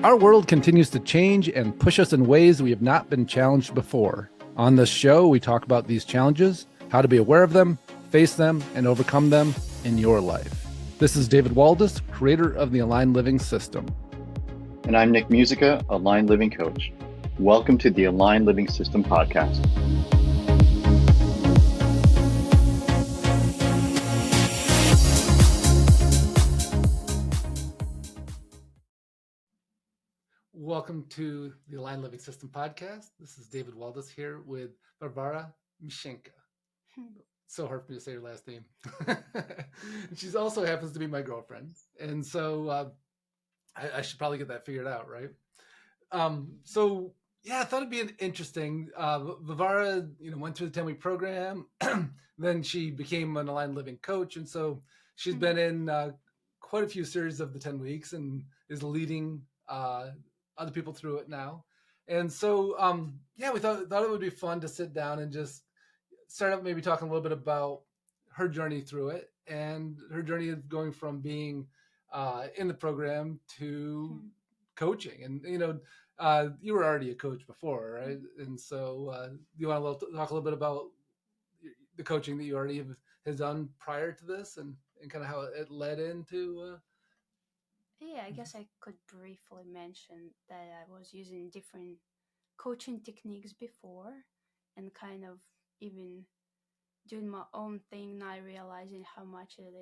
Our world continues to change and push us in ways we have not been challenged before. On this show, we talk about these challenges, how to be aware of them, face them, and overcome them in your life. This is David Waldas, creator of the Aligned Living System. And I'm Nick Musica, Aligned Living Coach. Welcome to the Aligned Living System podcast. Welcome to the Aligned Living System podcast. This is David Waldas here with Vavara Mishchenk. So hard for me to say her last name. She also happens to be my girlfriend. And so I should probably get that figured out, right? I thought it'd be interesting. Vavara, went through the 10-week program. Then she became an Aligned Living coach. And so she's been in quite a few series of the 10 weeks and is leading other people through it now. And so, we thought it would be fun to sit down and just start out maybe talking a little bit about her journey through it and her journey of going from being in the program to coaching. And, you were already a coach before, right? And so you want to talk a little bit about the coaching that you already have done prior to this and kind of how it led into... Yeah, I guess I could briefly mention that I was using different coaching techniques before and kind of even doing my own thing, not realizing how much it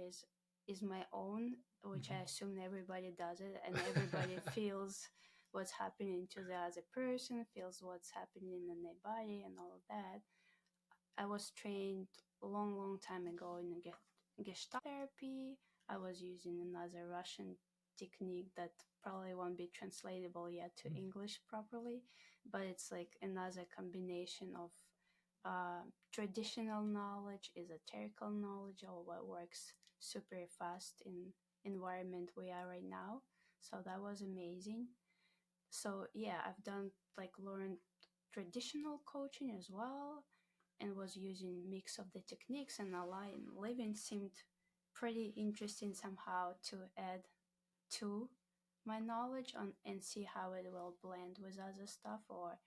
is my own, which I assume everybody does it and everybody feels what's happening to the other person, feels what's happening in their body and all of that. I was trained a long time ago in Gestalt therapy. I was using another Russian technique that probably won't be translatable yet to English properly, but it's like another combination of traditional knowledge, esoterical knowledge, all what works super fast in environment we are right now. So that was amazing. So yeah, I've learned traditional coaching as well and was using mix of the techniques, and Aligned Living seemed pretty interesting somehow to add to my knowledge and see how it will blend with other stuff or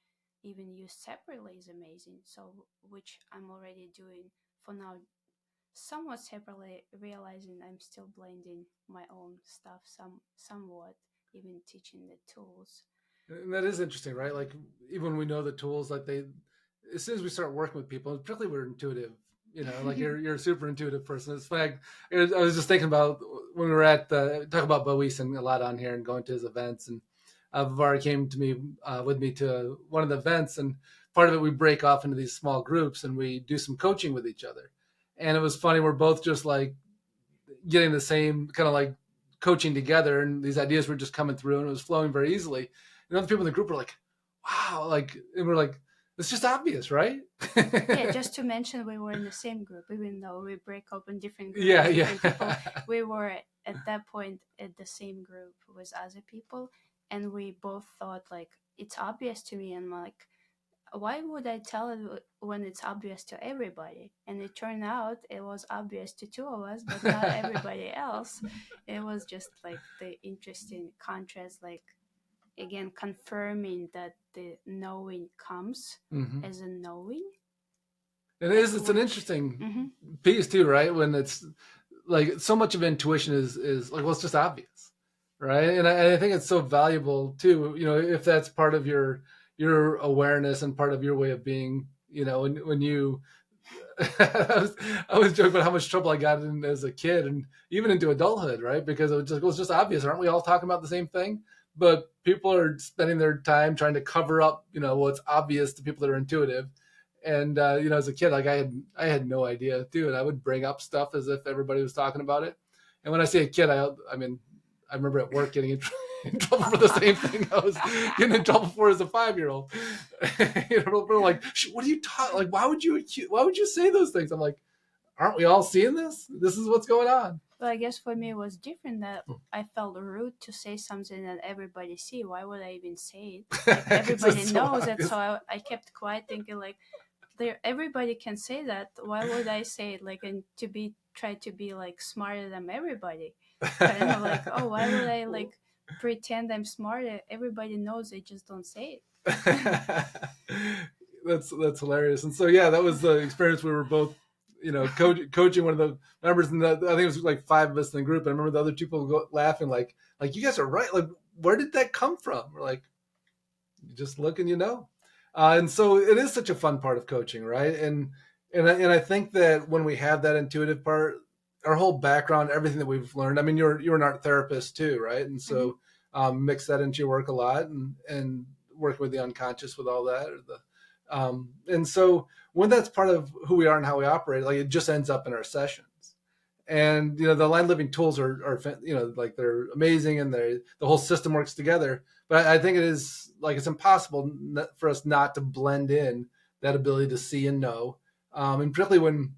even used separately is amazing. So which I'm already doing for now somewhat separately, realizing I'm still blending my own stuff somewhat, even teaching the tools. And that is interesting, right? Like even when we know the tools, like as soon as we start working with people, particularly we're intuitive, like you're a super intuitive person. It's funny. I was just thinking about when we were at talk about Bowiesen a lot on here and going to his events, and Vavara came to me with me to one of the events, and part of it we break off into these small groups and we do some coaching with each other. And it was funny. We're both just like getting the same kind of like coaching together, and these ideas were just coming through, and it was flowing very easily. And other people in the group were like, "Wow!" And we're like, "It's just obvious, right?" Yeah, just to mention, we were in the same group, even though we break up in different groups. Yeah. Different people. We were at that point at the same group with other people, and we both thought like it's obvious to me, and like, why would I tell it when it's obvious to everybody? And it turned out it was obvious to two of us, but not everybody else. It was just like the interesting contrast, like again confirming that the knowing comes as a knowing. It's an interesting piece too, right? When it's like so much of intuition is like, well, it's just obvious, right? And I think it's so valuable too, if that's part of your awareness and part of your way of being, when you I was joking about how much trouble I got in as a kid and even into adulthood, right? Because it was just obvious. Aren't we all talking about the same thing? But people are spending their time trying to cover up, what's obvious to people that are intuitive. And as a kid, like I had no idea too, and I would bring up stuff as if everybody was talking about it. And when I say a kid, I remember at work getting in trouble for the same thing I was getting in trouble for as a 5-year-old. We're like, what are you talking? Like, why would you say those things? I'm like, aren't we all seeing this? This is what's going on. Well, I guess for me it was different that I felt rude to say something that everybody see. Why would I even say it? Like, everybody knows it, so I kept quiet, thinking like, everybody can say that. Why would I say it? Like, and try to be like smarter than everybody. Kind of like, oh, why would I like pretend I'm smarter. Everybody knows, they just don't say it. That's hilarious. And so yeah, that was the experience. We were both, coaching one of the members, and I think it was like 5 of us in the group. And I remember the other people laughing, like you guys are right. Like, where did that come from? We're like, you just look and and so it is such a fun part of coaching, right? And I think that when we have that intuitive part, our whole background, everything that we've learned. I mean, you're an art therapist too, right? And so mix that into your work a lot, and working with the unconscious with all that, or and so when that's part of who we are and how we operate, like it just ends up in our sessions. And the Line Living tools are like they're amazing, and the whole system works together. But I think it is like it's impossible for us not to blend in that ability to see and know, and particularly when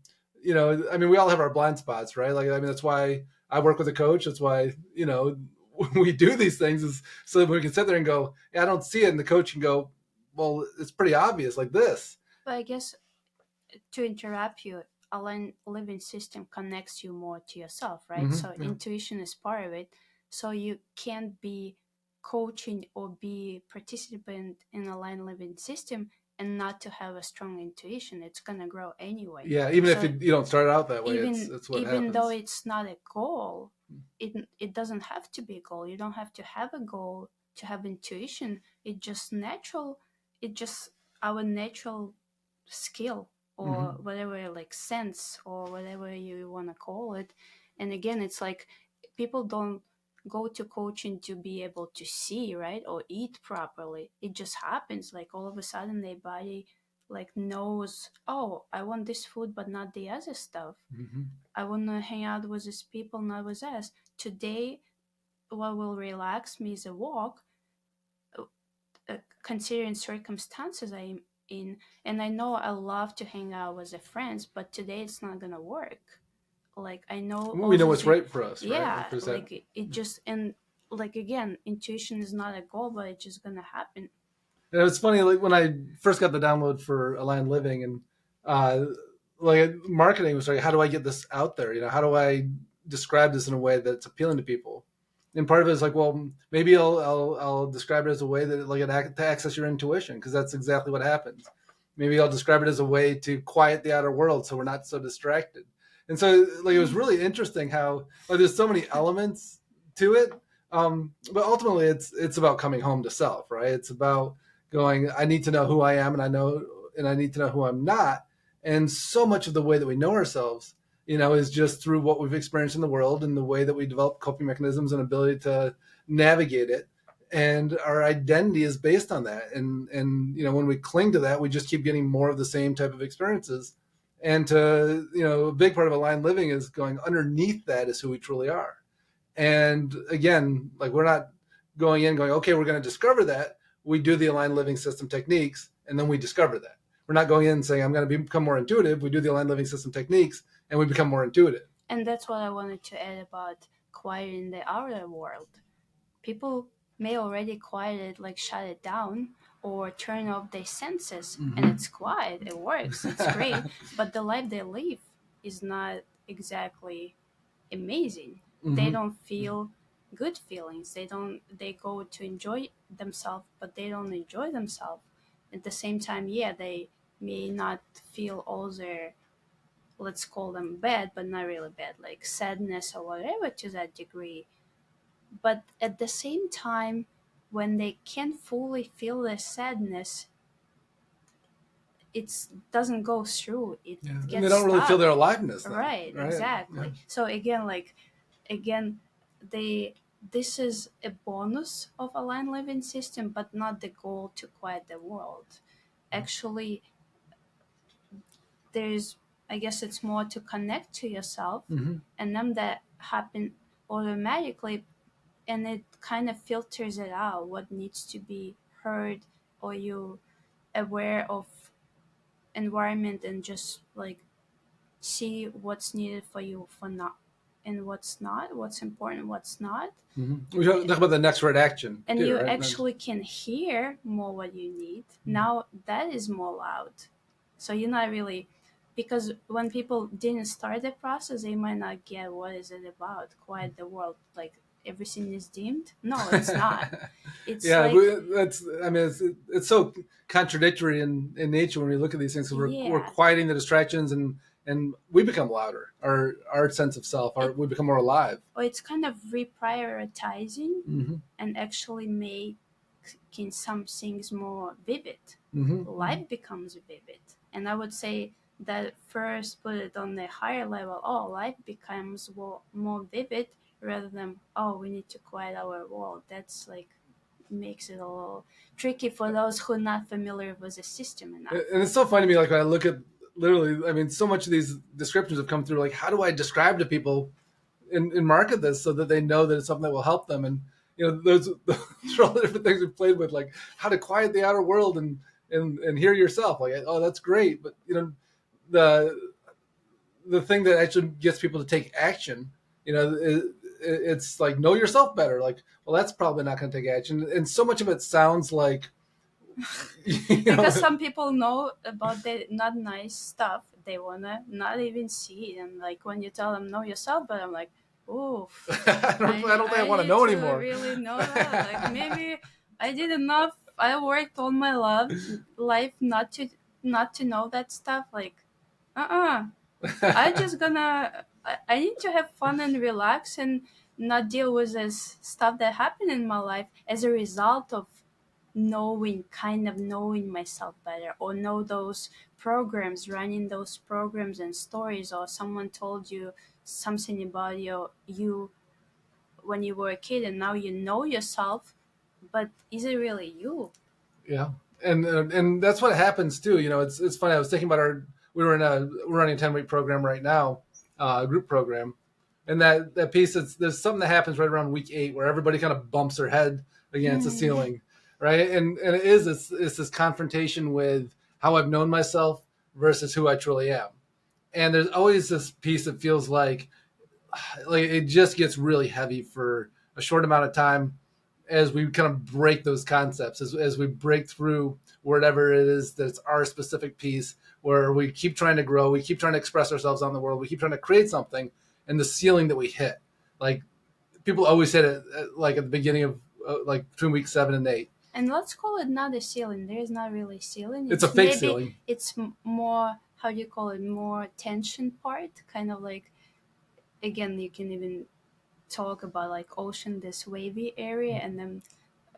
I mean, we all have our blind spots, right? Like, I mean, that's why I work with a coach. That's why we do these things, is so that we can sit there and go, yeah, I don't see it, and the coach can go, well, it's pretty obvious, like this. But I guess, to interrupt you, a living system connects you more to yourself, right? So intuition is part of it. So you can't be coaching or be participant in a line living system and not to have a strong intuition. It's gonna grow anyway. Yeah, even if you don't start out that way, it's what even happens. though it's not a goal, it doesn't have to be a goal. You don't have to have a goal to have intuition. It just natural. It just our natural skill, or whatever, like sense, or whatever you want to call it. And again, it's like people don't go to coaching to be able to see, right, or eat properly. It just happens, like all of a sudden their body like knows, oh, I want this food but not the other stuff. I want to hang out with these people, not with us. Today, what will relax me is a walk, considering circumstances I'm in. And I know I love to hang out with the friends, but today it's not gonna work. Like, I know we know what's right for us, right? Yeah, Like, it just, and like again, intuition is not a goal, but it's just gonna happen. And it was funny, like when I first got the download for Aligned Living, and like marketing was like, how do I get this out there? How do I describe this in a way that's appealing to people? And part of it is like, well, maybe I'll describe it as a way that to access your intuition, because that's exactly what happens. Maybe I'll describe it as a way to quiet the outer world so we're not so distracted. And so like it was really interesting how like there's so many elements to it. But ultimately it's about coming home to self, right? It's about going, I need to know who I am, and I need to know who I'm not. And so much of the way that we know ourselves, is just through what we've experienced in the world, and the way that we develop coping mechanisms and ability to navigate it. And our identity is based on that. And when we cling to that, we just keep getting more of the same type of experiences. And a big part of aligned living is going underneath that is who we truly are. And again, like we're not going in going, okay, we're going to discover that. We do the aligned living system techniques, and then we discover that. We're not going in and saying, I'm going to become more intuitive. We do the aligned living system techniques, and we become more intuitive. And that's what I wanted to add about quieting the outer world. People may already quiet it, like shut it down or turn off their senses, and it's quiet, it works, it's great. But the life they live is not exactly amazing. They don't feel good feelings. They go to enjoy themselves, but they don't enjoy themselves. At the same time, yeah, they may not feel all their, let's call them bad, but not really bad, like sadness or whatever, to that degree. But at the same time, when they can't fully feel the sadness, it doesn't go through. It gets and they don't really feel their aliveness. Right, exactly. Yeah. So again, they this is a bonus of aligned living system, but not the goal to quiet the world. Actually, there's, I guess it's more to connect to yourself, and then that happen automatically, and it kind of filters it out what needs to be heard, or you aware of environment and just like see what's needed for you for not, and what's not, what's important, what's not. We talk about the next right action, and too, you right? Actually can hear more what you need. Now that is more loud, so you're not really, because when people didn't start the process, they might not get what is it about quiet the world, like everything is dimmed. No, it's not. It's Yeah, like, that's. I mean, it's so contradictory in nature when we look at these things. So we're yeah, quieting the distractions, and we become louder. Our sense of self, we become more alive. or it's kind of reprioritizing Mm-hmm. and actually making some things more vivid. Mm-hmm. Life becomes vivid, and I would say that first put it on the higher level. Oh, life becomes more vivid rather than, oh, we need to quiet our world. That's like makes it a little tricky for those who are not familiar with the system enough. And it's so funny to me, like when I look at literally, I mean, so much of these descriptions have come through. Like, how do I describe to people and market this so that they know that it's something that will help them? And those are all the different things we've played with, like how to quiet the outer world and hear yourself. Like, oh, that's great, but the the thing that actually gets people to take action, it's like know yourself better. Like, well, that's probably not going to take action, and so much of it sounds like because some people know about the not nice stuff, they wanna not even see it. And like when you tell them know yourself, but I'm like, oof, I don't think I want to need know to anymore. really know that. Like maybe I did enough. I worked all my life not to know that stuff. Like, I just gonna. I need to have fun and relax and not deal with this stuff that happened in my life as a result of knowing myself better, or know those programs, running those programs and stories, or someone told you something about you when you were a kid and now you know yourself, but is it really you? Yeah, and that's what happens too. It's funny. I was thinking about we're running a 10-week program right now, a group program, and that piece. There's something that happens right around week 8 where everybody kind of bumps their head against the ceiling, right? And it's this confrontation with how I've known myself versus who I truly am. And there's always this piece that feels like it just gets really heavy for a short amount of time as we kind of break those concepts, as we break through whatever it is that's our specific piece, where we keep trying to grow, we keep trying to express ourselves on the world, we keep trying to create something, and the ceiling that we hit, like people always hit it like at the beginning of like between week 7 and 8. And let's call it not a ceiling. There is not really a ceiling. It's a fake ceiling. It's more, how do you call it, more tension part, kind of like, again, you can even talk about like ocean, this wavy area, and then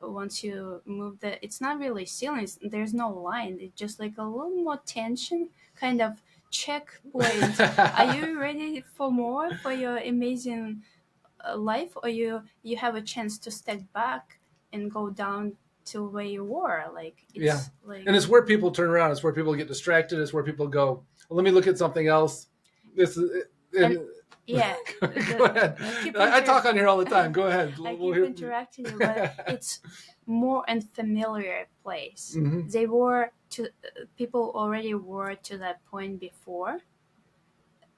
once you move the, it's not really ceiling, there's no line, it's just like a little more tension, kind of checkpoint. Are you ready for more, for your amazing life, or you have a chance to step back and go down to where you were? Like, Yeah, it's like, and it's where people turn around, it's where people get distracted, it's where people go, well, let me look at something else. This is and yeah, go ahead. I talk on here all the time. Go ahead. I keep interacting you, but it's more unfamiliar place. Mm-hmm. They were to people already were to that point before,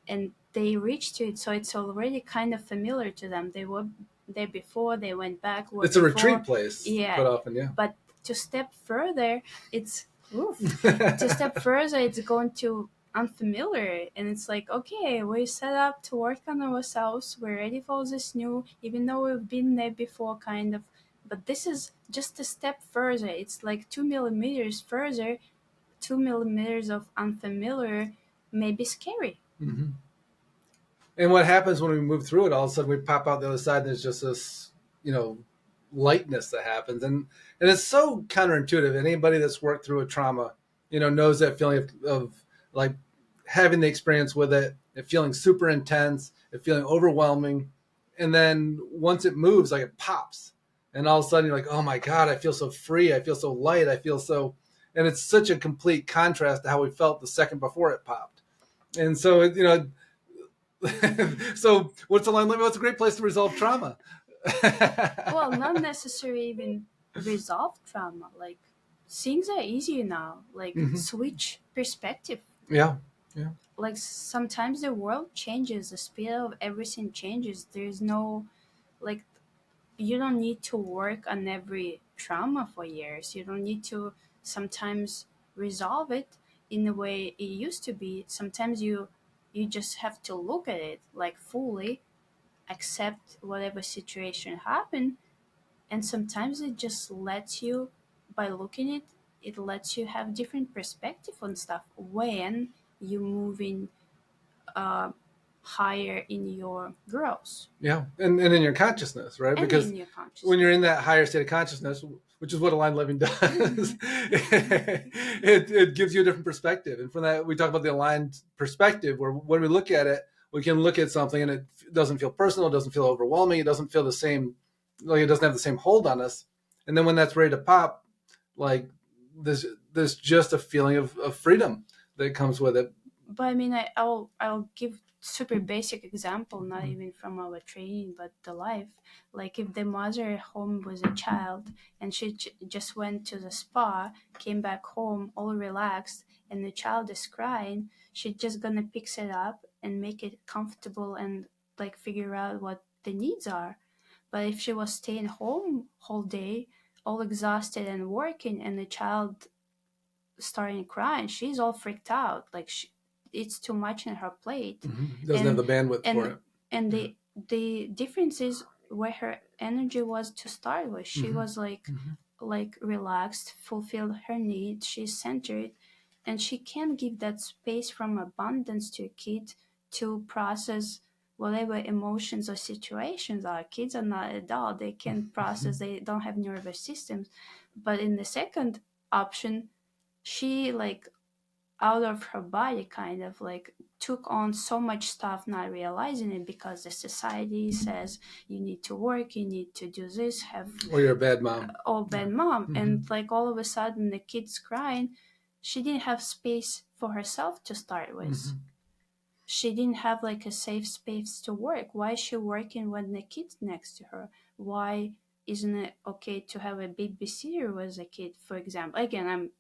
and they reached to it, so it's already kind of familiar to them. They were there before, they went back. It's a retreat place. Yeah, quite often, yeah. But to step further, it's to step further, it's going to unfamiliar, and it's like, okay, we set up to work on ourselves, we're ready for this new, even though we've been there before, kind of, but this is just a step further. It's like 2 millimeters further. 2 millimeters of unfamiliar may be scary. Mm-hmm. And what happens when we move through it, all of a sudden we pop out the other side, and there's just this lightness that happens, and it's so counterintuitive. Anybody that's worked through a trauma knows that feeling of like having the experience with it feeling super intense, it feeling overwhelming, and then once it moves, like it pops, and all of a sudden you're like, oh my god, I feel so free, I feel so light, I feel so, and it's such a complete contrast to how we felt the second before it popped. And so so what's the line limit? What's a great place to resolve trauma? Well, not necessarily even resolve trauma. Like, things are easier now. Like, switch perspective. Yeah. Like, sometimes the world changes, the speed of everything changes. There's no, like, you don't need to work on every trauma for years. You don't need to sometimes resolve it in the way it used to be. Sometimes you just have to look at it like fully accept whatever situation happened. And sometimes it just lets you, by looking it, it lets you have different perspective on stuff when you moving uh, higher in your growth. Yeah, and in your consciousness, right? And Because in your consciousness, when you're in that higher state of consciousness, which is what aligned living does, it gives you a different perspective. And from that, we talk about the aligned perspective, where when we look at it, we can look at something and it doesn't feel personal, it doesn't feel overwhelming, it doesn't feel the same, like it doesn't have the same hold on us. And then when that's ready to pop, like there's just a feeling of freedom that comes with it. But I mean, I'll give super basic example, not even from our training, but the life. Like if the mother at home was a child and she just went to the spa, came back home all relaxed, and the child is crying, she's just gonna pick it up and make it comfortable and like figure out what the needs are. But if she was staying home whole day, all exhausted and working, and the child starting crying, she's all freaked out. Like it's too much in her plate. Doesn't have the bandwidth and for it. and the difference is where her energy was to start with. She was like relaxed, fulfilled her needs, she's centered, and she can give that space from abundance to a kid to process whatever emotions or situations are. Kids are not adult, they can process, they don't have nervous systems. But in the second option, she like out of her body kind of like took on so much stuff, not realizing it, because the society says you need to work, you need to do this, have, or you're a bad mom, or bad mom. And like all of a sudden the kid's crying, she didn't have space for herself to start with. She didn't have like a safe space to work. Why is she working when the kid's next to her? Why isn't it okay to have a babysitter with a kid, for example? Again, I'm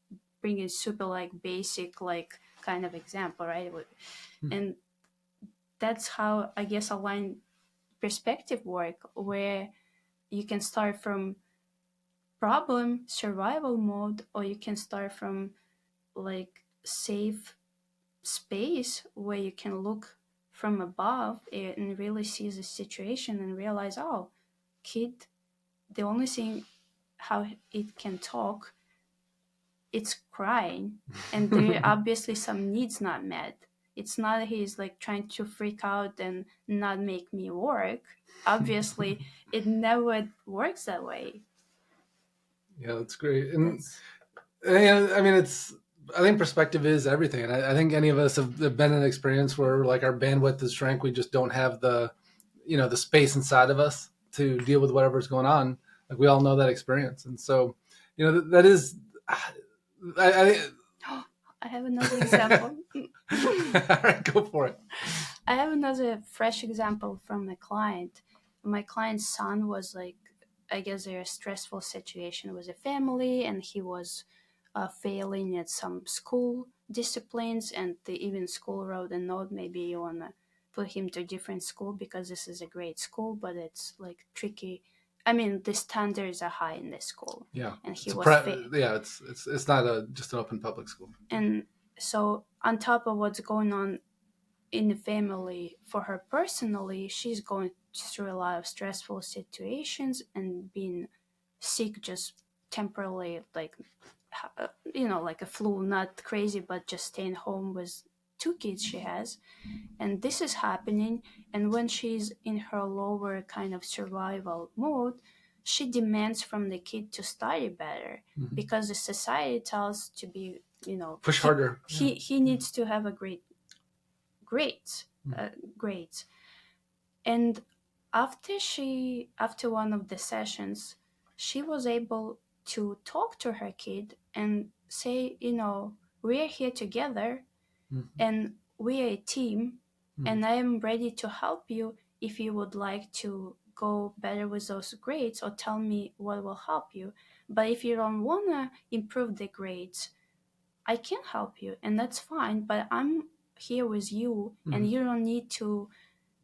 bringing super like basic like kind of example, right? And that's how I guess aligned perspective work, where you can start from problem survival mode, or you can start from like safe space where you can look from above and really see the situation and realize, oh, kid, the only thing how it can talk, it's crying, and there are obviously some needs not met. It's not he's like trying to freak out and not make me work. Obviously it never works that way. Yeah, that's great. And I mean, I think perspective is everything. And I think any of us have been in an experience where like our bandwidth is shrank. We just don't have the, the space inside of us to deal with whatever's going on. Like we all know that experience. And so, that is, I I have another example. All right, go for it. I have another fresh example from a client. My client's son was like, I guess, a stressful situation with a family, and he was failing at some school disciplines, and even school wrote a note, maybe you want to put him to a different school because this is a great school, but it's like tricky. I mean, the standards are high in this school. Yeah, and he it's was it's not just an open public school. And so on top of what's going on in the family for her personally, she's going through a lot of stressful situations and being sick just temporarily, like like a flu, not crazy, but just staying home with two kids she has. And this is happening, and when she's in her lower kind of survival mode, she demands from the kid to study better, because the society tells to be, push harder. He needs to have a grades, grades. And after one of the sessions, she was able to talk to her kid and say, we're here together, and we are a team, and I am ready to help you if you would like to go better with those grades, or tell me what will help you. But if you don't want to improve the grades, I can help you, and that's fine, but I'm here with you, and you don't need to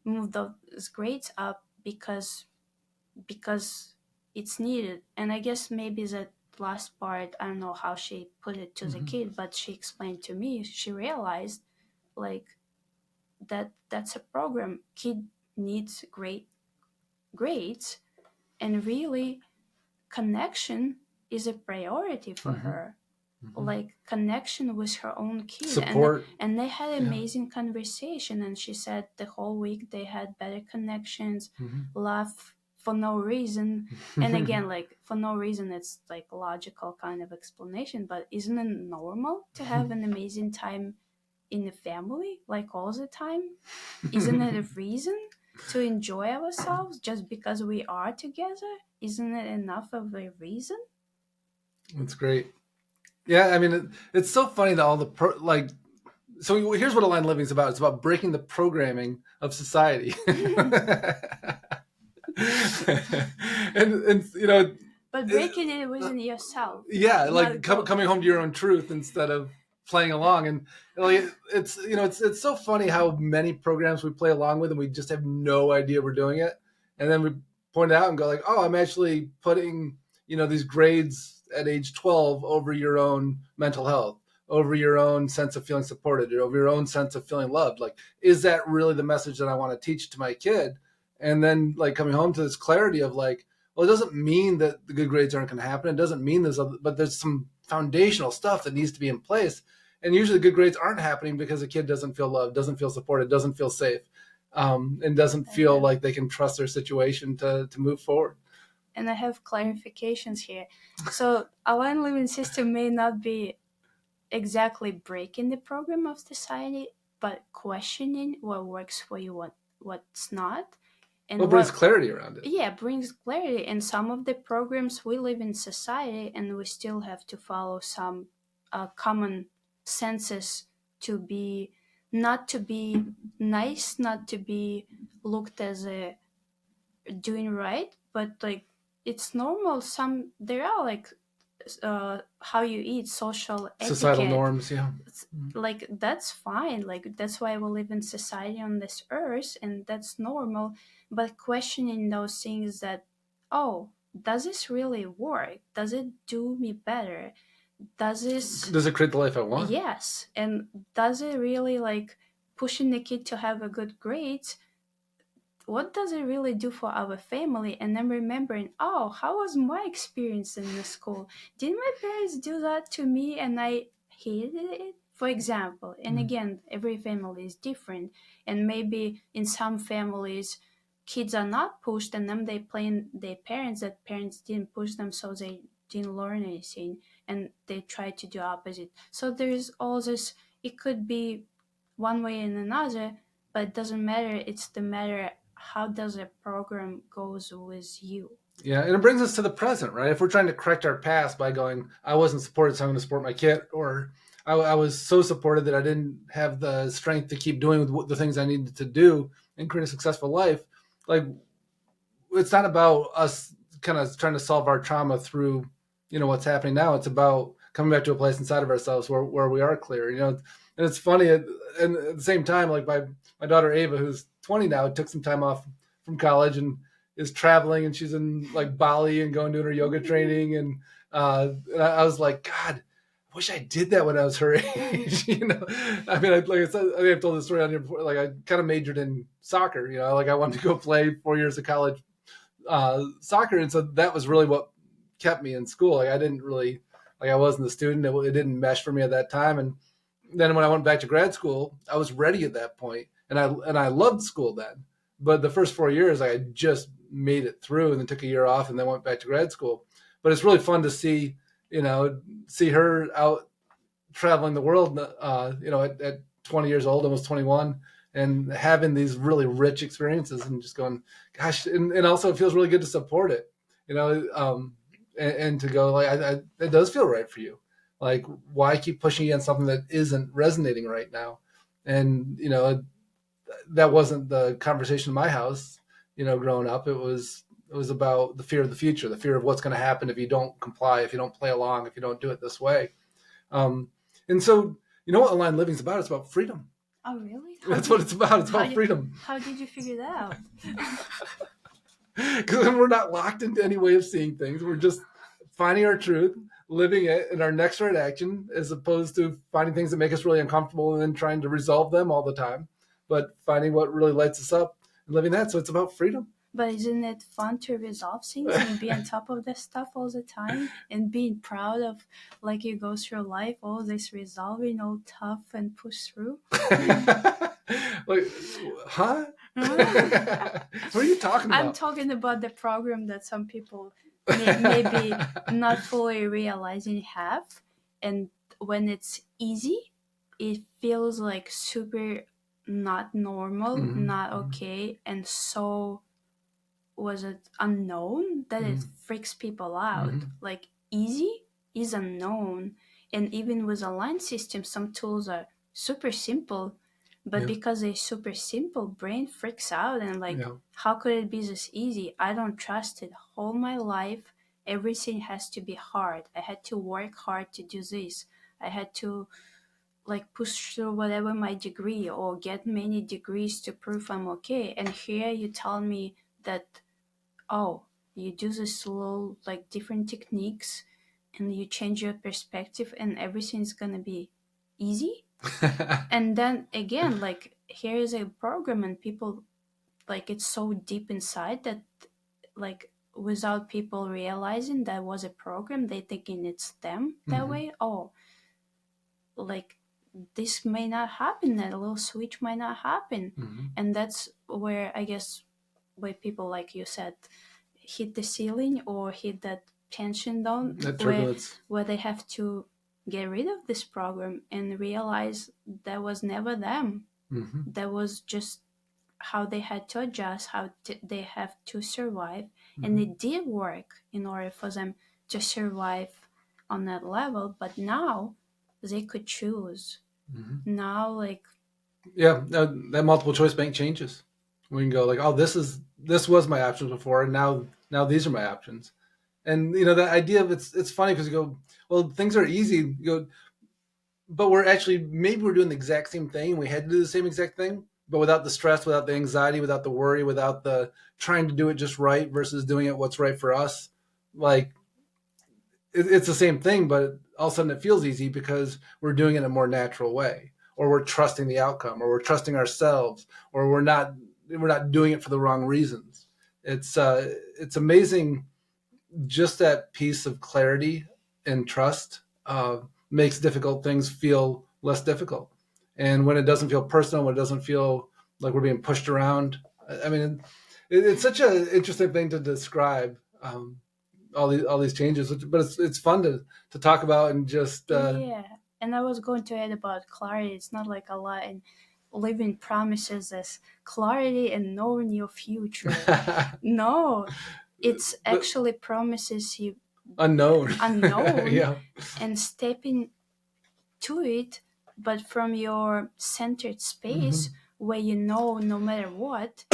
move those grades up because it's needed. And I guess maybe that last part, I don't know how she put it to the kid, but she explained to me, she realized like that's a program. Kid needs great grades, and really connection is a priority for her. Like connection with her own kid. Support. And they had amazing conversation, and she said the whole week they had better connections, laugh for no reason. And again, like for no reason, it's like a logical kind of explanation, but isn't it normal to have an amazing time in the family like all the time? Isn't it a reason to enjoy ourselves just because we are together? Isn't it enough of a reason? That's great. Yeah, I mean, it's so funny that all the so here's what Aligned Living is about. It's about breaking the programming of society. and you know, but breaking it within yourself. Yeah, like coming home to your own truth instead of playing along. And like, it's so funny how many programs we play along with and we just have no idea we're doing it. And then we point it out and go like, oh, I'm actually putting, these grades at age 12 over your own mental health, over your own sense of feeling supported, or over your own sense of feeling loved. Like, is that really the message that I want to teach to my kid? And then like coming home to this clarity of like, well, it doesn't mean that the good grades aren't going to happen. It doesn't mean but there's some foundational stuff that needs to be in place. And usually good grades aren't happening because a kid doesn't feel loved, doesn't feel supported, doesn't feel safe, and doesn't feel like they can trust their situation to move forward. And I have clarifications here. So aligned living system may not be exactly breaking the program of society, but questioning what works for you, what's not. And what brings clarity around it. Yeah, brings clarity. And some of the programs, we live in society and we still have to follow some common senses to be, not to be nice, not to be looked as a doing right, but like it's normal. There are like how you eat, social etiquette, societal norms, like that's fine. Like that's why we live in society on this earth, and that's normal. But questioning those things that, oh, does this really work? Does it do me better? Does it create the life I want? Yes. And does it really like pushing the kid to have a good grades? What does it really do for our family? And then remembering, oh, how was my experience in the school? Did my parents do that to me and I hated it, for example? And again, every family is different. And maybe in some families, kids are not pushed and then they blame their parents that parents didn't push them, so they didn't learn anything and they try to do opposite. So there's all this, it could be one way and another, but it doesn't matter. It's the matter how does a program goes with you. Yeah, and it brings us to the present, right? If we're trying to correct our past by going, I wasn't supported, so I'm going to support my kid, or I was so supported that I didn't have the strength to keep doing the things I needed to do and create a successful life. Like, it's not about us kind of trying to solve our trauma through, what's happening now. It's about coming back to a place inside of ourselves where we are clear, and it's funny. And at the same time, like my daughter Ava, who's 20 now, took some time off from college and is traveling, and she's in like Bali and going doing her yoga training. And I was like, God, I wish I did that when I was her age. I mean, like I said, I think I've told this story on here before. Like I kind of majored in soccer. Like I wanted to go play 4 years of college soccer, and so that was really what kept me in school. Like I didn't really, like I wasn't a student. It didn't mesh for me at that time. And then when I went back to grad school, I was ready at that point, and I loved school then. But the first 4 years, I had just made it through, and then took a year off, and then went back to grad school. But it's really fun to see, see her out traveling the world, at 20 years old, almost 21, and having these really rich experiences, and just going, gosh, and also it feels really good to support it, and to go like, it does feel right for you. Like, why keep pushing against something that isn't resonating right now? And, that wasn't the conversation in my house, growing up. It was about the fear of the future, the fear of what's going to happen if you don't comply, if you don't play along, if you don't do it this way. And so, what aligned living is about? It's about freedom. Oh, really? That's what it's about. It's about freedom. How did you figure that out? Because we're not locked into any way of seeing things. We're just finding our truth, living it in our next right action, as opposed to finding things that make us really uncomfortable and then trying to resolve them all the time, but finding what really lights us up and living that. So it's about freedom. But isn't it fun to resolve things and be on top of this stuff all the time and being proud of, like, you go through life, all this resolving, all tough and push through? Like, huh? What are you talking about? I'm talking about the program that some people maybe not fully realizing have, and when it's easy, it feels like super not normal, not okay, and so was it unknown that it freaks people out. Like, easy is unknown, and even with ALSystem, some tools are super simple, but because they're super simple, brain freaks out and like, how could it be this easy? I don't trust it. All my life, everything has to be hard. I had to work hard to do this. I had to like push through whatever my degree or get many degrees to prove I'm okay. And here you tell me that, oh, you do this slow, like different techniques, and you change your perspective, and everything's gonna be easy. And then again, like, here is a program, and people, like, it's so deep inside that, like, without people realizing that was a program, they thinking it's them that way. Oh, like, this may not happen, that little switch might not happen. And that's where, I guess, where people, like you said, hit the ceiling or hit that tension zone, where they have to get rid of this program and realize that was never them. That was just how they had to adjust, how they have to survive. And it did work in order for them to survive on that level. But now they could choose. Now, like, that multiple choice bank changes. We can go like, oh, this was my options before, and now these are my options. And the idea of it's funny because you go, well, things are easy. You go, but maybe we're doing the exact same thing. We had to do the same exact thing, but without the stress, without the anxiety, without the worry, without the trying to do it just right versus doing it what's right for us. Like, it's the same thing, but all of a sudden it feels easy because we're doing it in a more natural way, or we're trusting the outcome, or we're trusting ourselves, or we're not doing it for the wrong reasons. It's amazing. Just that piece of clarity and trust makes difficult things feel less difficult. And when it doesn't feel personal, when it doesn't feel like we're being pushed around, I mean, it's such an interesting thing to describe. All these changes, but it's fun to talk about and just And I was going to add about clarity. It's not like a lot in living promises as clarity and knowing your future. No, it's actually promises you unknown and stepping to it, but from your centered space, where no matter what,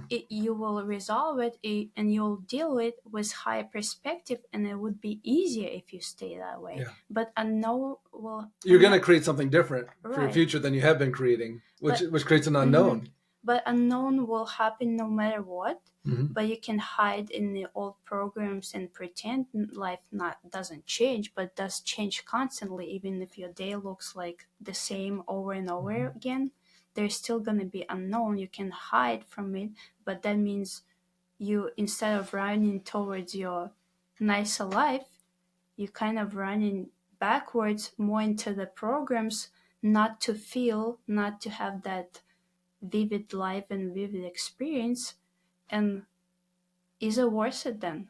you will resolve it, and you'll deal it with high perspective, and it would be easier if you stay that way. But unknown will... You're going to create something different for your future than you have been creating, which creates an unknown. But unknown will happen no matter what. But you can hide in the old programs and pretend life doesn't change, but does change constantly. Even if your day looks like the same over and over again, there's still going to be unknown. You can hide from it, but that means you, instead of running towards your nicer life, you kind of running backwards more into the programs, not to feel, not to have that vivid life and vivid experience. And is it worth it then?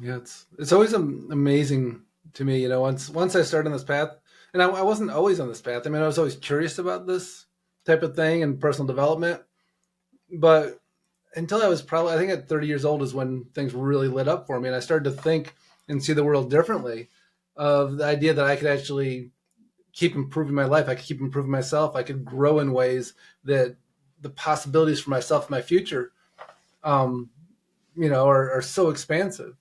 Yeah, it's always amazing to me. Once I started on this path, and I wasn't always on this path. I mean, I was always curious about this type of thing and personal development, but until I was probably, I think at 30 years old is when things really lit up for me, and I started to think and see the world differently. Of the idea that I could actually keep improving my life, I could keep improving myself, I could grow in ways that the possibilities for myself and my future, are so expansive.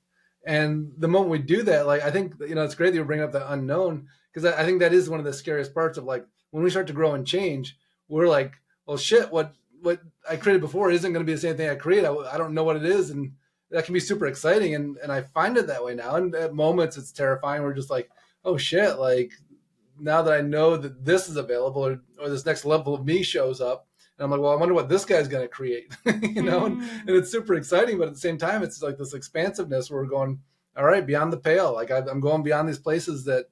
And the moment we do that, like, I think, it's great that you're bringing up the unknown, because I think that is one of the scariest parts of, like, when we start to grow and change, we're like, well, shit, what I created before isn't going to be the same thing I create. I don't know what it is. And that can be super exciting. And I find it that way now. And at moments it's terrifying. We're just like, oh shit, like, now that I know that this is available, or this next level of me shows up, And I'm like, well, I wonder what this guy's going to create, and it's super exciting, but at the same time, it's like this expansiveness where we're going, all right, beyond the pale. Like I'm going beyond these places that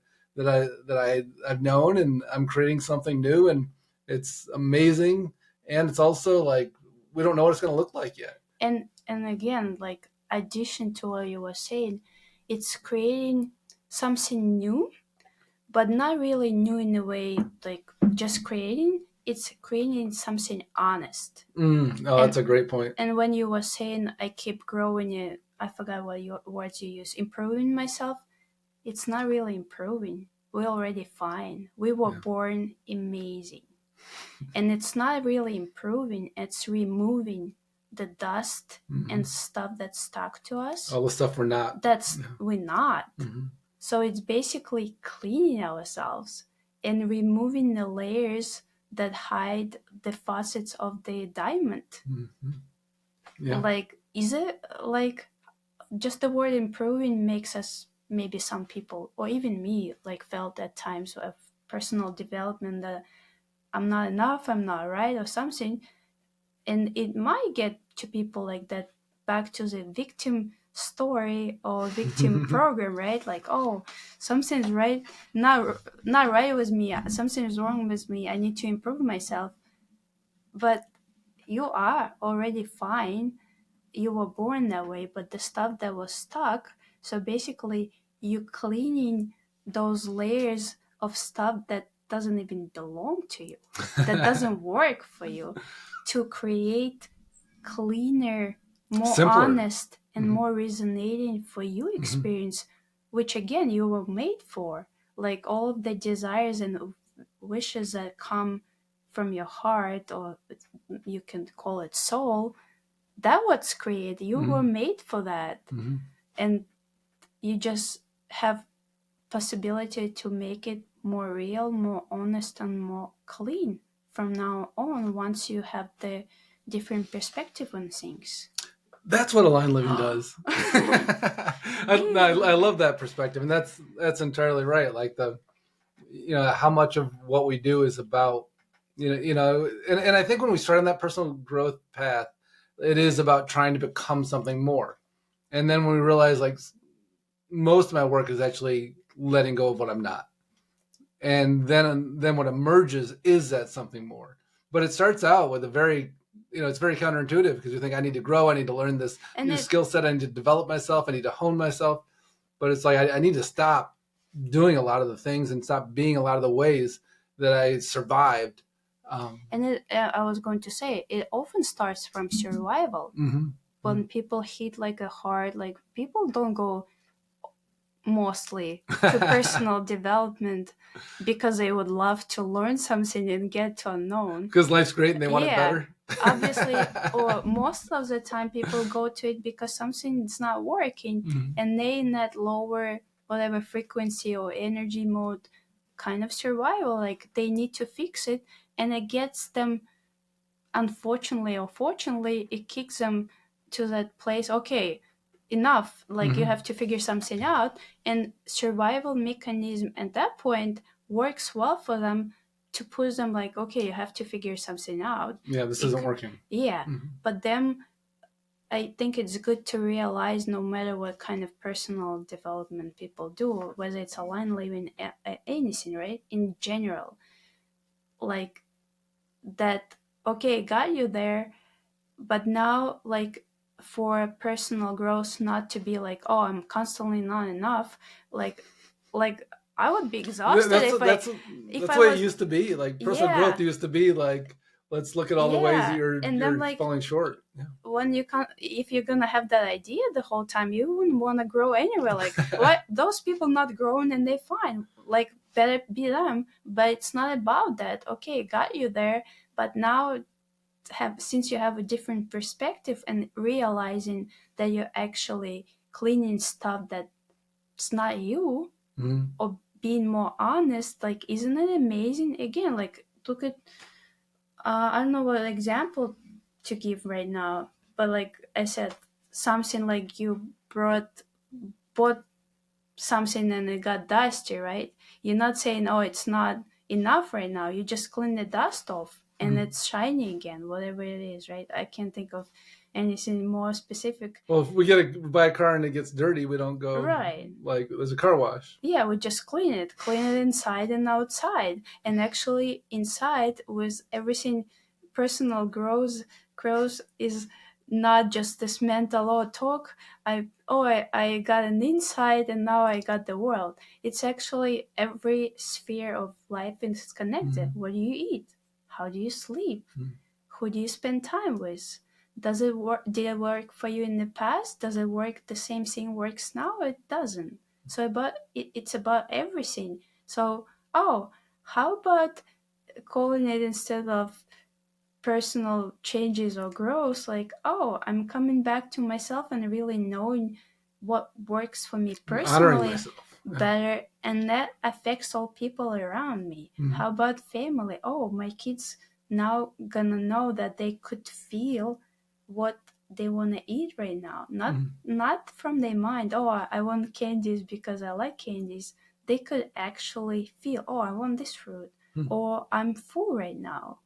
I've known, and I'm creating something new, and it's amazing. And it's also like, we don't know what it's going to look like yet. And again, like, addition to what you were saying, it's creating something new, but not really new in a way like just creating. It's creating something honest. That's a great point. And when you were saying I keep growing, I forgot what words you use, improving myself. It's not really improving. We're already fine. We were born amazing. And it's not really improving, it's removing the dust and stuff that's stuck to us. All the stuff we're not. We're not. So it's basically cleaning ourselves and removing the layers that hide the facets of the diamond. Like, is it like just the word improving makes us, maybe some people or even me, like felt at times of personal development that I'm not enough, I'm not right, or something. And it might get to people like that, back to the victim story or victim program, right? Like, oh, something's right, not right with me, something's wrong with me, I need to improve myself. But you are already fine. You were born that way, but the stuff that was stuck, so basically you cleaning those layers of stuff that doesn't even belong to you, that doesn't work for you, to create cleaner, more simpler, honest, and more resonating for you experience, which again you were made for. Like all of the desires and wishes that come from your heart, or you can call it soul, that what's created. You were made for that. And you just have possibility to make it more real, more honest, and more clean from now on, once you have the different perspective on things. That's what aligned living does. I love that perspective, and that's entirely right. Like how much of what we do is about and I think when we start on that personal growth path, it is about trying to become something more. And then when we realize, like, most of my work is actually letting go of what I'm not. And then what emerges is that something more. But it starts out with a very, it's very counterintuitive, because you think, I need to grow, I need to learn this new skill set, I need to develop myself, I need to hone myself. But it's like, I need to stop doing a lot of the things and stop being a lot of the ways that I survived. And I was going to say, it often starts from survival. When people hit like a hard, like, people don't go mostly to personal development because they would love to learn something and get to unknown. Because life's great and they want it better. Obviously, or most of the time people go to it because something's not working, and they in that lower, whatever frequency or energy mode kind of survival, like they need to fix it, and it gets them, unfortunately or fortunately, it kicks them to that place, okay, enough, like you have to figure something out. And survival mechanism at that point works well for them to push them, like, okay, you have to figure something out. Yeah, this isn't working. Yeah. But then I think it's good to realize, no matter what kind of personal development people do, whether it's aligned living, anything, right, in general, like that, okay, got you there, but now, like, for personal growth, not to be like, oh, I'm constantly not enough, like I would be exhausted. That's what it used to be. Like, personal growth used to be like, let's look at all the ways that you're like, falling short. When you can't, if you're gonna have that idea the whole time, you wouldn't want to grow anywhere. Like, what, those people not growing and they fine, like, better be them. But it's not about that. Okay, got you there, but now, since you have a different perspective and realizing that you're actually cleaning stuff that's not you, or being more honest, like, isn't it amazing? Again, like, look at I don't know what example to give right now, but like I said, something like you bought something and it got dusty, right? You're not saying, oh, it's not enough right now, you just clean the dust off and it's shiny again, whatever it is, right? I can't think of anything more specific. Well, if we buy a car and it gets dirty, we don't go Right. like there's a car wash. Yeah, we just clean it inside and outside. And actually inside with everything personal grows is not just this mental talk. I got an inside and now I got the world. It's actually every sphere of life is connected. What do you eat? How do you sleep? Who do you spend time with? Does it work? Did it work for you in the past? Does it work? The same thing works now? It doesn't. So it's about everything. So how about calling it, instead of personal changes or growth, like, I'm coming back to myself and really knowing what works for me personally better, and that affects all people around me. How about family? My kids now gonna know that they could feel what they want to eat right now, not from their mind, I want candies because I like candies. They could actually feel, I want this fruit, or I'm full right now,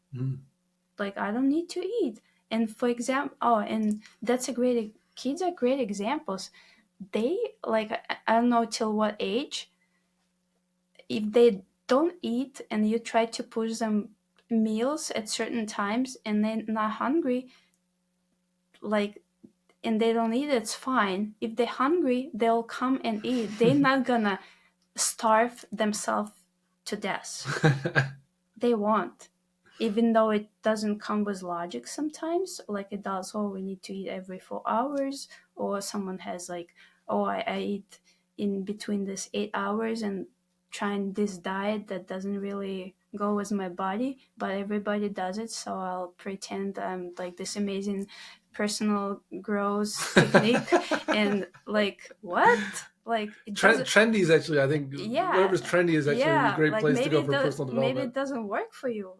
like I don't need to eat. And for example, and that's a great, kids are great examples. They, like, I don't know till what age, if they don't eat and you try to push them meals at certain times and they're not hungry, like, and they don't eat, it's fine. If they're hungry, they'll come and eat. They're not gonna starve themselves to death. They won't. Even though it doesn't come with logic sometimes, like it does, we need to eat every 4 hours, or someone has like, I eat in between this 8 hours and trying this diet that doesn't really go with my body, but everybody does it, so I'll pretend I'm like this amazing personal growth technique. And like, what? Like, trendy is actually, I think, whatever's trendy is actually a great like, place to go for personal development. Maybe it doesn't work for you.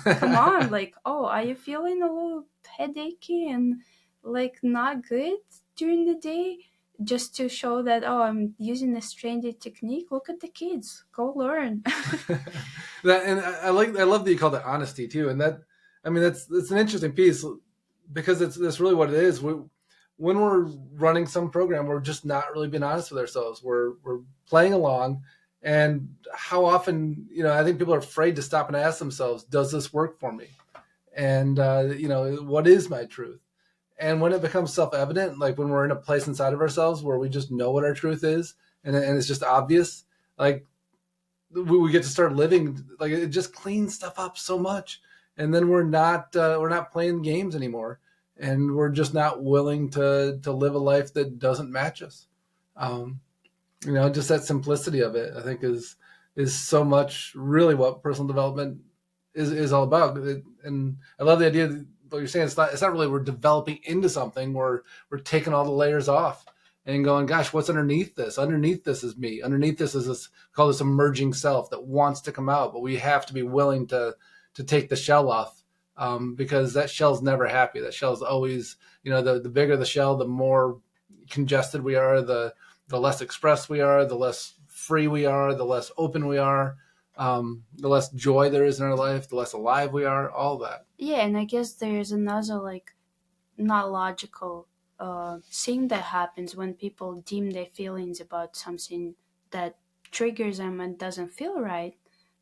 Come on, like, are you feeling a little headachy and like not good during the day? Just to show that, I'm using a trendy technique. Look at the kids, go learn. And I love that you call that honesty too. And that, I mean, that's an interesting piece, because that's really what it is. When we're running some program, we're just not really being honest with ourselves. We're playing along. And how often, I think people are afraid to stop and ask themselves, does this work for me? And, what is my truth? And when it becomes self-evident, like when we're in a place inside of ourselves where we just know what our truth is, and it's just obvious, like we get to start living, like it just cleans stuff up so much. And then we're not playing games anymore. And we're just not willing to live a life that doesn't match us. Just that simplicity of it, I think is so much really what personal development is all about. And I love the idea that what you're saying. It's not really we're developing into something. We're taking all the layers off and going, gosh, what's underneath this? Underneath this is me. Underneath this is this, call this emerging self that wants to come out, but we have to be willing to take the shell off, because that shell's never happy. That shell's always, the bigger the shell, the more congested we are, the less expressed we are, the less free we are, the less open we are, the less joy there is in our life, the less alive we are, all that. Yeah, and I guess there's another, like, not logical thing that happens when people deem their feelings about something that triggers them and doesn't feel right.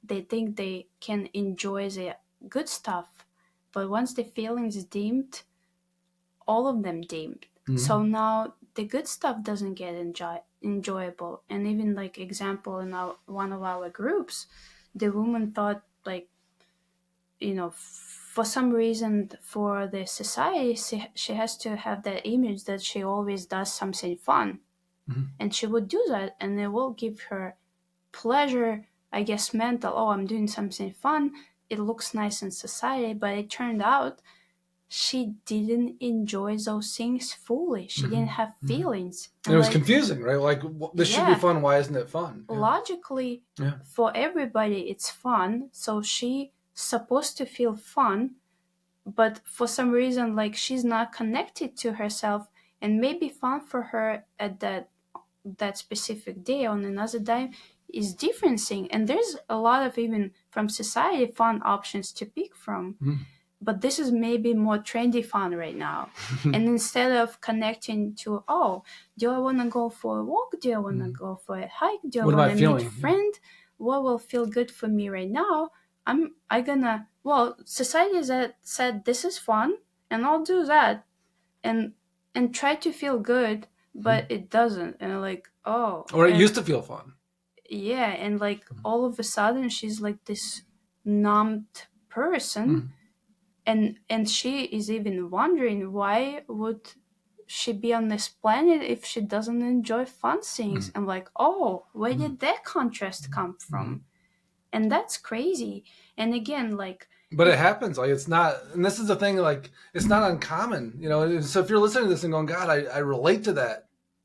They think they can enjoy the good stuff, but once the feelings deemed, all of them deemed. So now the good stuff doesn't get enjoyable. And even, like, example, in one of our groups, the woman thought, like, for some reason, for the society, she has to have that image that she always does something fun. And she would do that, and it will give her pleasure, I guess, mental. I'm doing something fun, it looks nice in society. But it turned out she didn't enjoy those things fully. She didn't have feelings. And it was confusing, right? Like, this should be fun. Why isn't it fun? Logically, for everybody, it's fun. So she supposed to feel fun, but for some reason, like, she's not connected to herself, and maybe fun for her at that specific day. On another day, is different thing, and there's a lot of even from society fun options to pick from. But this is maybe more trendy fun right now. And instead of connecting to, oh, do I want to go for a walk, do I want to go for a hike, do I want to meet a friend, what will feel good for me right now, I gonna, well, society said this is fun and I'll do that, and try to feel good, but it doesn't, and like, oh, or it used to feel fun. Yeah, and like all of a sudden she's like this numbed person, and she is even wondering why would she be on this planet if she doesn't enjoy fun things. I'm like, oh, where did that contrast come from? And that's crazy. And again, like, but it happens. Like, it's not, and this is the thing, like, it's not uncommon, you know. So if you're listening to this and going, God, I relate to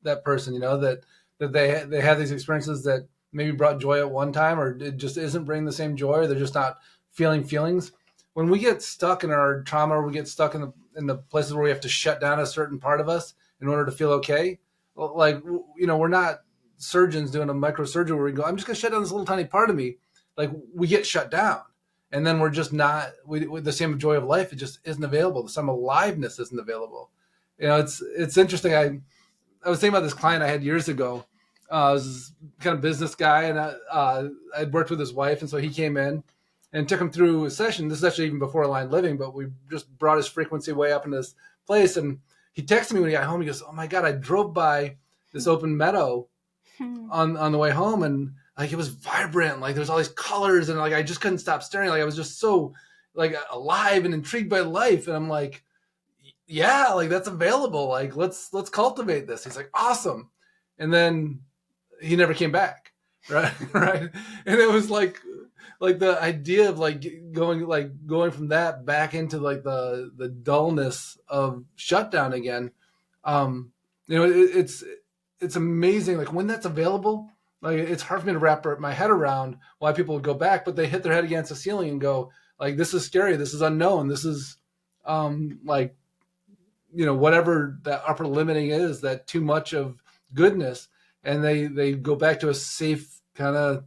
that person, you know, that they have these experiences that maybe brought joy at one time, or it just isn't bringing the same joy, or they're just not feeling feelings. When we get stuck in our trauma, or we get stuck in the places where we have to shut down a certain part of us in order to feel okay, like, you know, we're not surgeons doing a microsurgery where we go, I'm just gonna shut down this little tiny part of me. Like, we get shut down, and then we're just not, with the same joy of life, it just isn't available. The some aliveness isn't available. You know, it's interesting. I was thinking about this client I had years ago. I was kind of business guy, and I'd worked with his wife, and so he came in and took him through a session. This is actually even before Aligned Living, but we just brought his frequency way up in this place. And he texted me when he got home. He goes, "Oh my God, I drove by this open meadow on the way home, and like, it was vibrant. Like, there's all these colors, and like, I just couldn't stop staring. Like, I was just so like alive and intrigued by life." And I'm like, yeah, like, that's available. Like, let's cultivate this. He's like, awesome. And then he never came back. Right. Right. And it was like the idea of like going from that back into like the dullness of shutdown again. You know, it's amazing. Like, when that's available, like, it's hard for me to wrap my head around why people would go back, but they hit their head against the ceiling and go, like, this is scary. This is unknown. This is, like, you know, whatever that upper limiting is, that too much of goodness. And they go back to a safe kind of,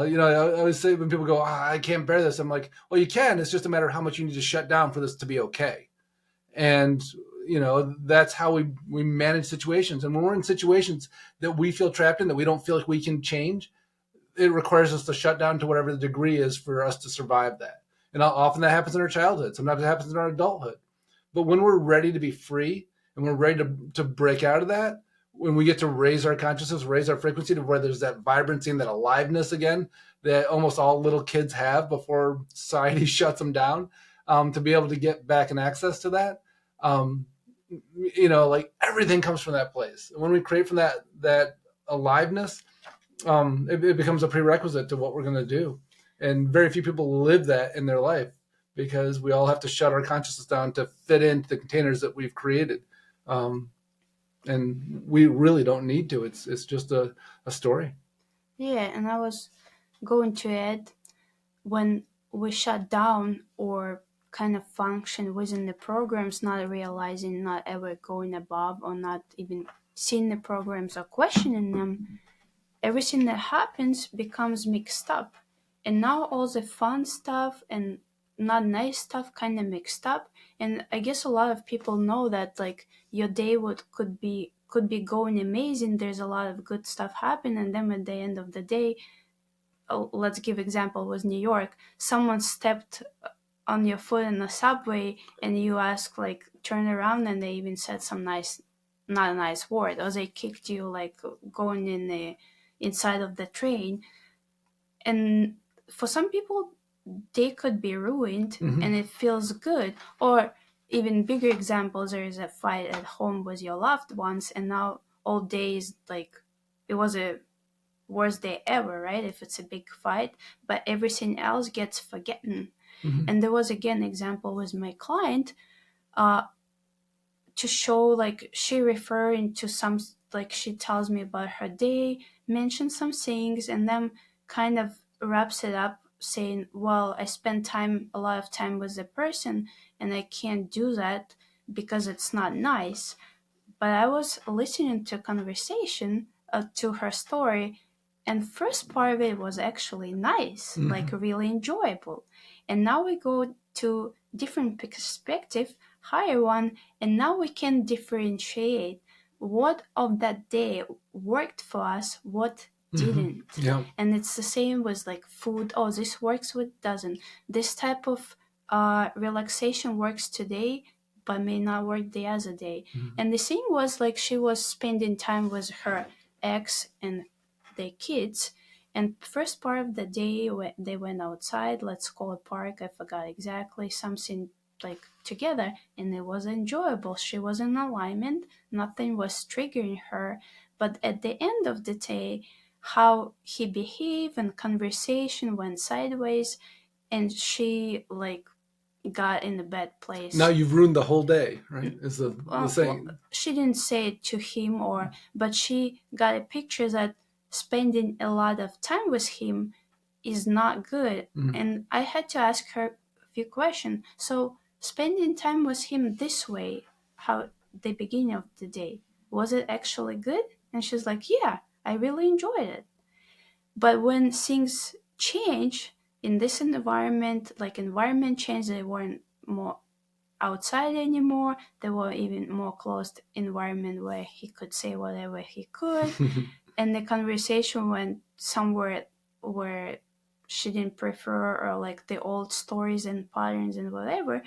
you know, I always say when people go, I can't bear this, I'm like, well, you can. It's just a matter of how much you need to shut down for this to be okay. And, you know, that's how we manage situations. And when we're in situations that we feel trapped in, that we don't feel like we can change, it requires us to shut down to whatever the degree is for us to survive that. And often that happens in our childhood. Sometimes it happens in our adulthood. But when we're ready to be free and we're ready to break out of that, when we get to raise our consciousness, raise our frequency to where there's that vibrancy and that aliveness again that almost all little kids have before society shuts them down, to be able to get back and access to that, you know, like, everything comes from that place. And when we create from that aliveness, it becomes a prerequisite to what we're going to do. And very few people live that in their life, because we all have to shut our consciousness down to fit into the containers that we've created. And we really don't need to. It's just a story. Yeah, and I was going to add, when we shut down or kind of function within the programs, not realizing, not ever going above, or not even seeing the programs or questioning them, everything that happens becomes mixed up. And now all the fun stuff and not nice stuff kind of mixed up. And I guess a lot of people know that, like, your day could be going amazing, there's a lot of good stuff happening, and then at the end of the day, let's give example with New York, someone stepped on your foot in the subway, and you ask, like, turn around, and they even said some nice, not a nice word, or they kicked you, like, going in the inside of the train. And for some people, they could be ruined, and it feels good. Or even bigger examples, there is a fight at home with your loved ones, and now all day is like, it was a worst day ever, right? If it's a big fight, but everything else gets forgotten. And there was again example with my client, to show, like, she referring to some, like, she tells me about her day, mentions some things, and then kind of wraps it up saying, well, I spend a lot of time with the person, and I can't do that because it's not nice. But I was listening to a conversation, to her story, And first part of it was actually nice, Mhm. like really enjoyable. And now we go to different perspective, higher one, and now we can differentiate what of that day worked for us, what didn't. Yeah. And it's the same with like food. Oh, this works, with doesn't. This type of relaxation works today, but may not work the other day. And the thing was like she was spending time with her ex and their kids. And first part of the day when they went outside, let's call it park, I forgot exactly, something like together, and it was enjoyable. She was in alignment, nothing was triggering her. But at the end of the day, how he behaved and conversation went sideways, and she like got in a bad place. Now you've ruined the whole day, right? Is the saying. Well, she didn't say it to him, but she got a picture that spending a lot of time with him is not good. And I had to ask her a few questions. So spending time with him this way, how the beginning of the day, was it actually good? And she's like, yeah, I really enjoyed it. But when things change in this environment, like environment change, they weren't more outside anymore. There were even more closed environment where he could say whatever he could. And the conversation went somewhere where she didn't prefer, or like the old stories and patterns and whatever.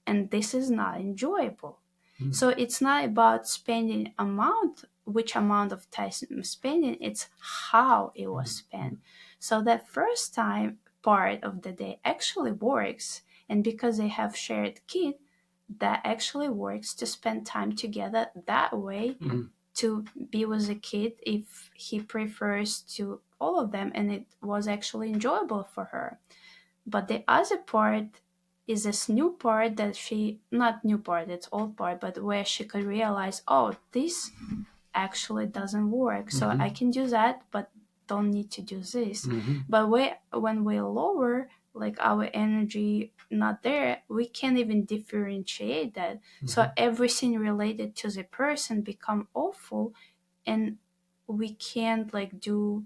And this is not enjoyable. So it's not about spending which amount of time spending, it's how it was spent. So that first time part of the day actually works. And because they have shared kid, that actually works to spend time together that way, to be with a kid if he prefers to all of them, and it was actually enjoyable for her. But the other part is this new part that she, not new part, it's old part, but where she could realize, oh, this actually doesn't work. So I can do that, but don't need to do this. But when we lower like our energy not there, we can't even differentiate that. So everything related to the person become awful, and we can't like do,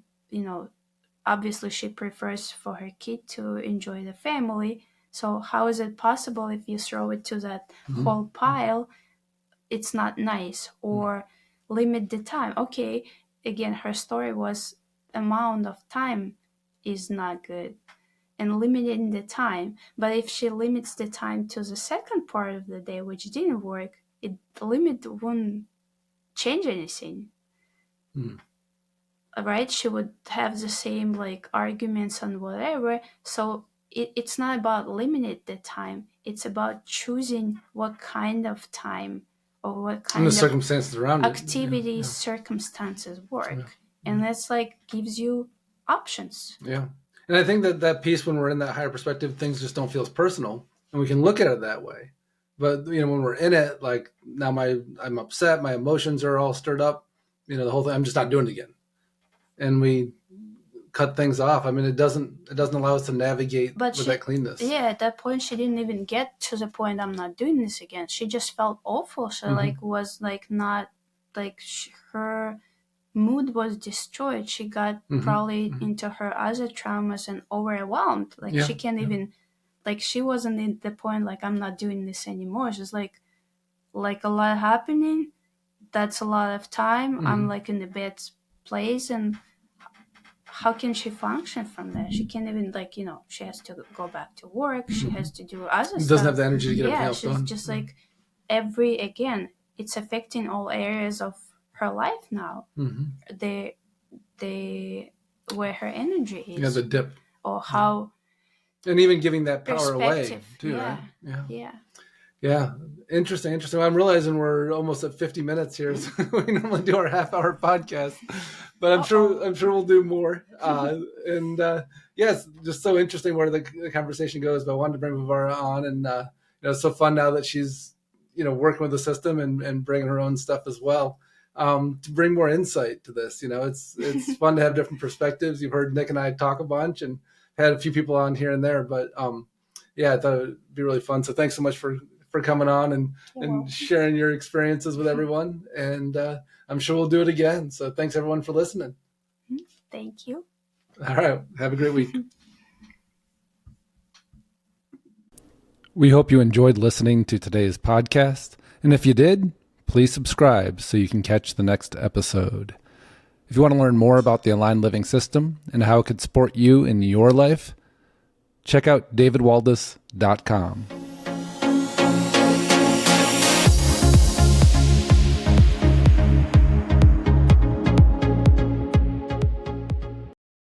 obviously she prefers for her kid to enjoy the family. So how is it possible if you throw it to that whole pile? It's not nice. Or limit the time. Okay, again, her story was amount of time is not good, and limiting the time. But if she limits the time to the second part of the day, which didn't work, the limit won't change anything. Right? She would have the same like arguments and whatever. So it's not about limiting the time, it's about choosing what kind of time or what kind the of circumstances around activities, circumstances work. And that's like gives you options. Yeah. And I think that piece, when we're in that higher perspective, things just don't feel as personal, and we can look at it that way. But when we're in it, like now I'm upset, my emotions are all stirred up, the whole thing, I'm just not doing it again. And we cut things off. I mean, it doesn't allow us to navigate with that cleanness. Yeah, at that point she didn't even get to the point, I'm not doing this again. She just felt awful. She like was like not like her mood was destroyed. She got probably into her other traumas and overwhelmed. Like she can't even, like she wasn't in the point like I'm not doing this anymore. She's like a lot happening. That's a lot of time. I'm like in the bad place, and how can she function from that? She can't even like she has to go back to work. She has to do other stuff. Doesn't have the energy to get everything else done. She's just like again, it's affecting all areas of her life now. The where her energy is. Yeah, the dip. Or how. And even giving that power away too, right? Yeah. Interesting. I'm realizing we're almost at 50 minutes here. So we normally do our half-hour podcast, but I'm sure we'll do more. Yes, just so interesting where the conversation goes. But I wanted to bring Vavara on, and it's so fun now that she's working with the system and bringing her own stuff as well, to bring more insight to this. It's fun to have different perspectives. You've heard Nick and I talk a bunch, and had a few people on here and there, but I thought it would be really fun. So thanks so much for coming on and sharing your experiences with everyone. And I'm sure we'll do it again. So thanks everyone for listening. Thank you. All right. Have a great week. We hope you enjoyed listening to today's podcast. And if you did, please subscribe so you can catch the next episode. If you want to learn more about the Aligned Living System and how it could support you in your life, check out davidwaldas.com.